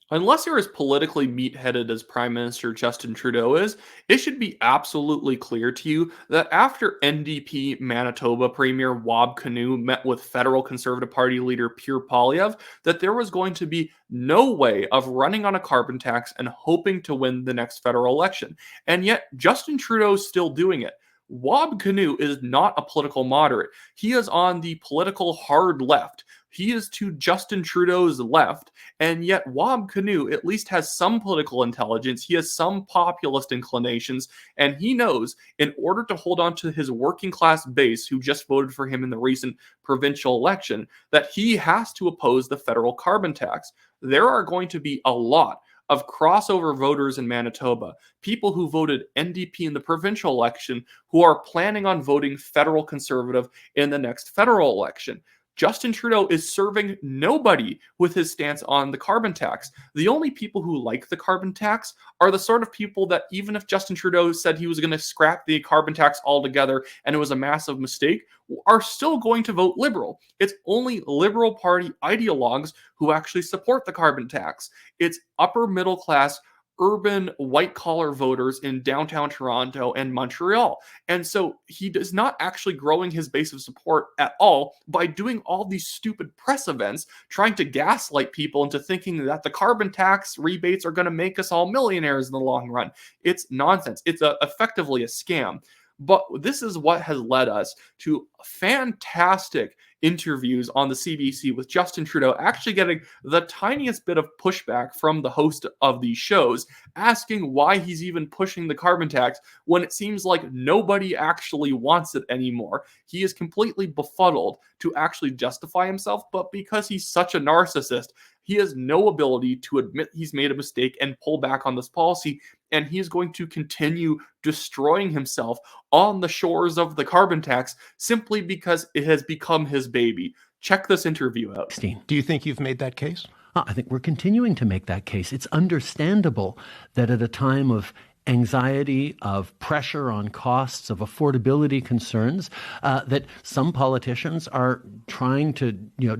Unless you're as politically meat-headed as Prime Minister Justin Trudeau is, it should be absolutely clear to you that after NDP Manitoba Premier Kinew met with federal Conservative Party leader Pierre Poilievre, that there was going to be no way of running on a carbon tax and hoping to win the next federal election. And yet, Justin Trudeau's still doing it. Kinew is not a political moderate. He is on the political hard left. He is to Justin Trudeau's left, and yet Kinew at least has some political intelligence. He has some populist inclinations, and he knows in order to hold on to his working class base who just voted for him in the recent provincial election, that he has to oppose the federal carbon tax. There are going to be a lot of crossover voters in Manitoba, people who voted NDP in the provincial election who are planning on voting federal conservative in the next federal election. Justin Trudeau is serving nobody with his stance on the carbon tax. The only people who like the carbon tax are the sort of people that, even if Justin Trudeau said he was going to scrap the carbon tax altogether and it was a massive mistake, are still going to vote Liberal. It's only Liberal Party ideologues who actually support the carbon tax. It's upper middle class urban white-collar voters in downtown Toronto and Montreal. And so he is not actually growing his base of support at all by doing all these stupid press events, trying to gaslight people into thinking that the carbon tax rebates are going to make us all millionaires in the long run. It's nonsense. It's effectively a scam. But this is what has led us to fantastic interviews on the CBC with Justin Trudeau actually getting the tiniest bit of pushback from the host of these shows, asking why he's even pushing the carbon tax when it seems like nobody actually wants it anymore. He is completely befuddled to actually justify himself, but because he's such a narcissist, he has no ability to admit he's made a mistake and pull back on this policy, and he is going to continue destroying himself on the shores of the carbon tax simply because it has become his baby. Check this interview out. Do you think you've made that case? I think we're continuing to make that case. It's understandable that at a time of anxiety, of pressure on costs, of affordability concerns, that some politicians are trying to,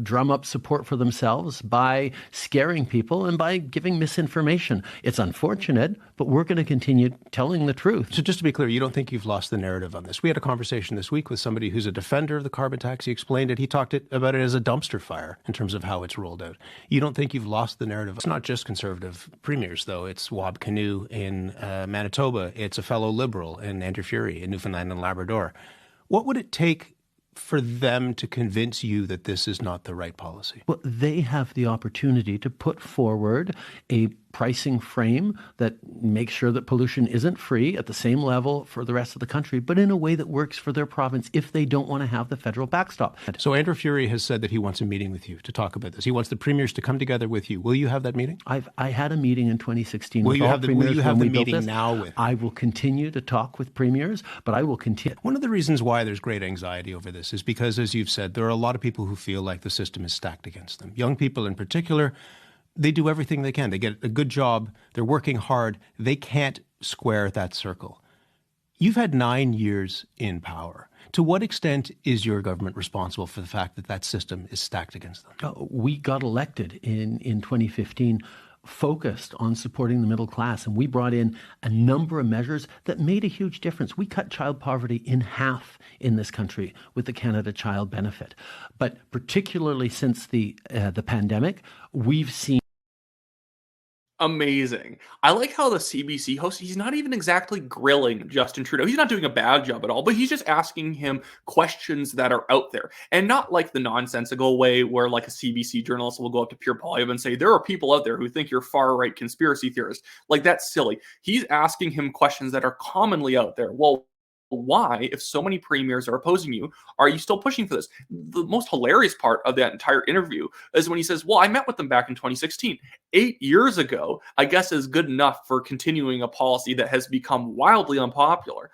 drum up support for themselves by scaring people and by giving misinformation. It's unfortunate, but we're going to continue telling the truth. So just to be clear, you don't think you've lost the narrative on this? We had a conversation this week with somebody who's a defender of the carbon tax. He explained it. He talked about it as a dumpster fire in terms of how it's rolled out. You don't think you've lost the narrative? It's not just Conservative premiers, though. It's Kinew in Manitoba. It's a fellow Liberal in Andrew Furey in Newfoundland and Labrador. What would it take for them to convince you that this is not the right policy? Well, they have the opportunity to put forward a pricing frame that makes sure that pollution isn't free at the same level for the rest of the country, but in a way that works for their province if they don't want to have the federal backstop. So Andrew Furey has said that he wants a meeting with you to talk about this. He wants the premiers to come together with you. Will you have that meeting? I had a meeting in 2016 will with you all have the, premiers. Will you have when the we meeting built this. now with? I will continue to talk with premiers, but I will continue. One of the reasons why there's great anxiety over this is because, as you've said, there are a lot of people who feel like the system is stacked against them. Young people in particular. They do everything they can. They get a good job. They're working hard. They can't square that circle. You've had 9 years in power. To what extent is your government responsible for the fact that that system is stacked against them? We got elected in 2015 focused on supporting the middle class, and we brought in a number of measures that made a huge difference. We cut child poverty in half in this country with the Canada Child Benefit. But particularly since the pandemic, we've seen Amazing. I like how the CBC host, he's not even exactly grilling Justin Trudeau. He's not doing a bad job at all, but he's just asking him questions that are out there. And not like the nonsensical way where like a CBC journalist will go up to Pierre Poilievre and say, there are people out there who think you're far-right conspiracy theorists. Like, that's silly. He's asking him questions that are commonly out there. Well, why, if so many premiers are opposing you, are you still pushing for this? The most hilarious part of that entire interview is when he says, well, I met with them back in 2016. 8 years ago, I guess, is good enough for continuing a policy that has become wildly unpopular.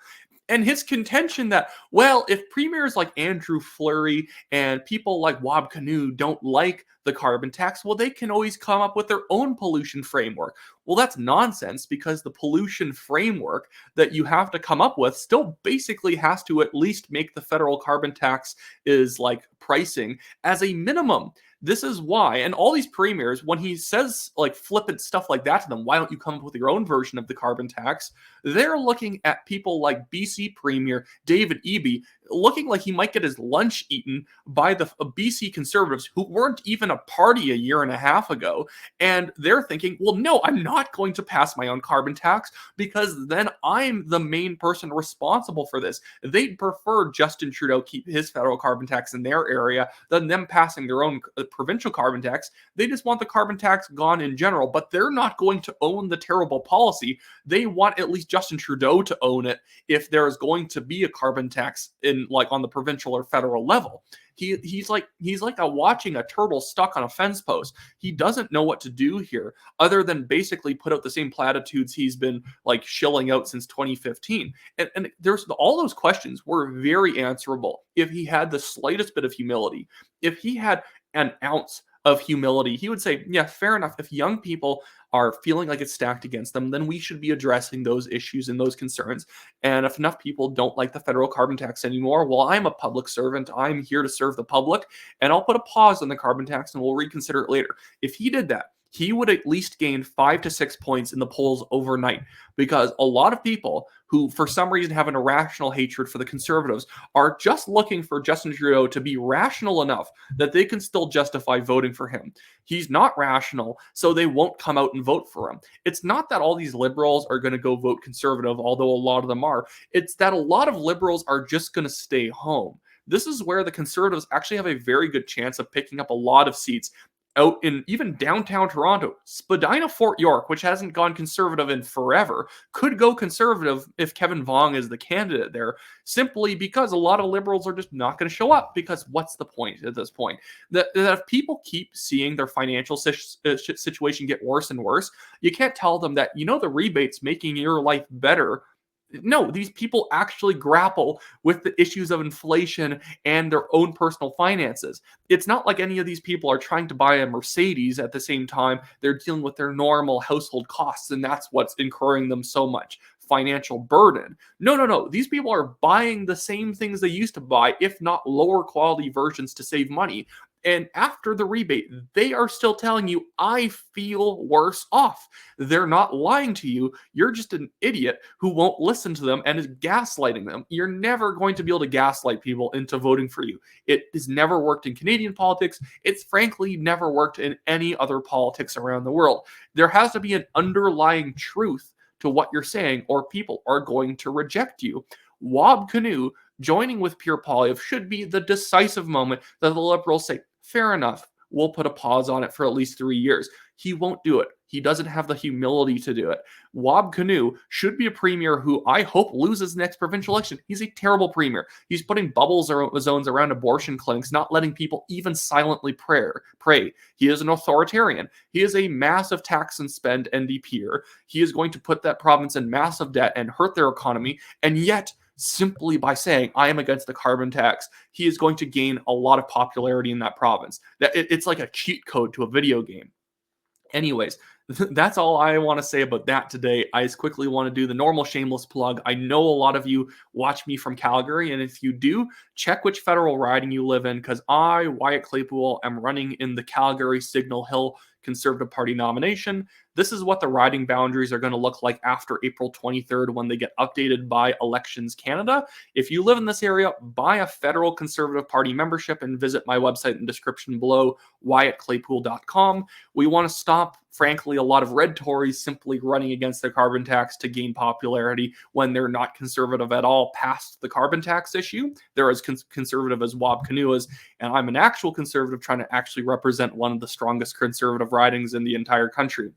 And his contention that, well, if premiers like Andrew Fleury and people like Kinew don't like the carbon tax, well, they can always come up with their own pollution framework. Well, that's nonsense, because the pollution framework that you have to come up with still basically has to at least make the federal carbon tax is like pricing as a minimum. This is why, and all these premiers, when he says like flippant stuff like that to them, why don't you come up with your own version of the carbon tax? They're looking at people like BC Premier David Eby, looking like he might get his lunch eaten by the BC Conservatives who weren't even a party a year and a half ago. And they're thinking, well, no, I'm not going to pass my own carbon tax because then I'm the main person responsible for this. They'd prefer Justin Trudeau keep his federal carbon tax in their area than them passing their own provincial carbon tax. They just want the carbon tax gone in general, but they're not going to own the terrible policy. They want at least Justin Trudeau to own it if there's going to be a carbon tax in like on the provincial or federal level. He's like watching a turtle stuck on a fence post. He doesn't know what to do here other than basically put out the same platitudes he's been like shilling out since 2015. And there's all those questions were very answerable if he had the slightest bit of humility. If he had an ounce of humility, he would say, yeah, fair enough. If young people are feeling like it's stacked against them, then we should be addressing those issues and those concerns. And if enough people don't like the federal carbon tax anymore, well, I'm a public servant. I'm here to serve the public, and I'll put a pause on the carbon tax and we'll reconsider it later. If he did that, he would at least gain 5 to 6 points in the polls overnight, because a lot of people who for some reason have an irrational hatred for the Conservatives are just looking for Justin Trudeau to be rational enough that they can still justify voting for him. He's not rational, so they won't come out and vote for him. It's not that all these liberals are going to go vote Conservative, although a lot of them are. It's that a lot of liberals are just going to stay home. This is where the Conservatives actually have a very good chance of picking up a lot of seats out in even downtown Toronto. Spadina Fort York, which hasn't gone Conservative in forever, could go Conservative if Kevin Vuong is the candidate there, simply because a lot of Liberals are just not going to show up, because what's the point at this point? That if people keep seeing their financial situation get worse and worse, you can't tell them that, the rebate's making your life better. No, these people actually grapple with the issues of inflation and their own personal finances. It's not like any of these people are trying to buy a Mercedes at the same time they're dealing with their normal household costs, and that's what's incurring them so much financial burden. No. These people are buying the same things they used to buy, if not lower quality versions to save money. And after the rebate, they are still telling you, I feel worse off. They're not lying to you. You're just an idiot who won't listen to them and is gaslighting them. You're never going to be able to gaslight people into voting for you. It has never worked in Canadian politics. It's frankly never worked in any other politics around the world. There has to be an underlying truth to what you're saying, or people are going to reject you. Wab Kinew joining with Pierre Poilievre should be the decisive moment that the Liberals say, fair enough, we'll put a pause on it for at least 3 years. He won't do it. He doesn't have the humility to do it. Wab Kinew should be a premier who I hope loses the next provincial election. He's a terrible premier. He's putting bubble zones around abortion clinics, not letting people even silently pray. He is an authoritarian. He is a massive tax and spend NDPer. He is going to put that province in massive debt and hurt their economy, and yet simply by saying, I am against the carbon tax, he is going to gain a lot of popularity in that province. It's like a cheat code to a video game. Anyways, that's all I want to say about that today. I just quickly want to do the normal shameless plug. I know a lot of you watch me from Calgary, and if you do, check which federal riding you live in, because I, Wyatt Claypool, am running in the Calgary Signal Hill Conservative Party nomination. This is what the riding boundaries are going to look like after April 23rd when they get updated by Elections Canada. If you live in this area, buy a federal Conservative Party membership and visit my website in the description below, wyattclaypool.com. We want to stop, frankly, a lot of red Tories simply running against the carbon tax to gain popularity when they're not conservative at all past the carbon tax issue. They're as conservative as Wab Kinew is, and I'm an actual conservative trying to actually represent one of the strongest conservative ridings in the entire country.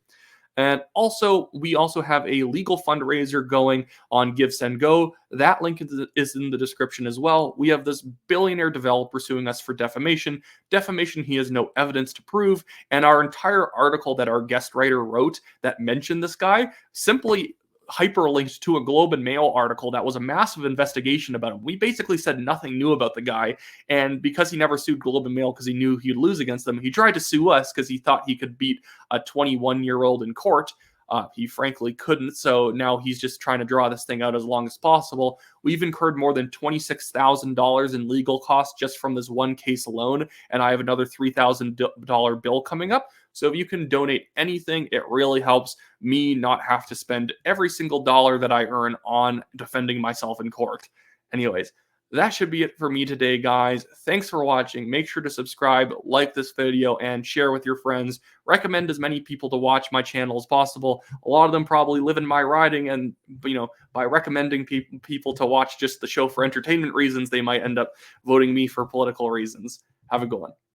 And also, we also have a legal fundraiser going on Give, Send, Go. That link is in the description as well. We have this billionaire developer suing us for defamation. Defamation he has no evidence to prove. And our entire article that our guest writer wrote that mentioned this guy simply hyperlinked to a Globe and Mail article that was a massive investigation about him. We basically said nothing new about the guy, and because he never sued Globe and Mail because he knew he'd lose against them, he tried to sue us because he thought he could beat a 21-year-old in court. He frankly couldn't, so now he's just trying to draw this thing out as long as possible. We've incurred more than $26,000 in legal costs just from this one case alone, and I have another $3,000 bill coming up. So if you can donate anything, it really helps me not have to spend every single dollar that I earn on defending myself in court. Anyways, that should be it for me today, guys. Thanks for watching. Make sure to subscribe, like this video, and share with your friends. Recommend as many people to watch my channel as possible. A lot of them probably live in my riding, and by recommending people to watch just the show for entertainment reasons, they might end up voting me for political reasons. Have a good one.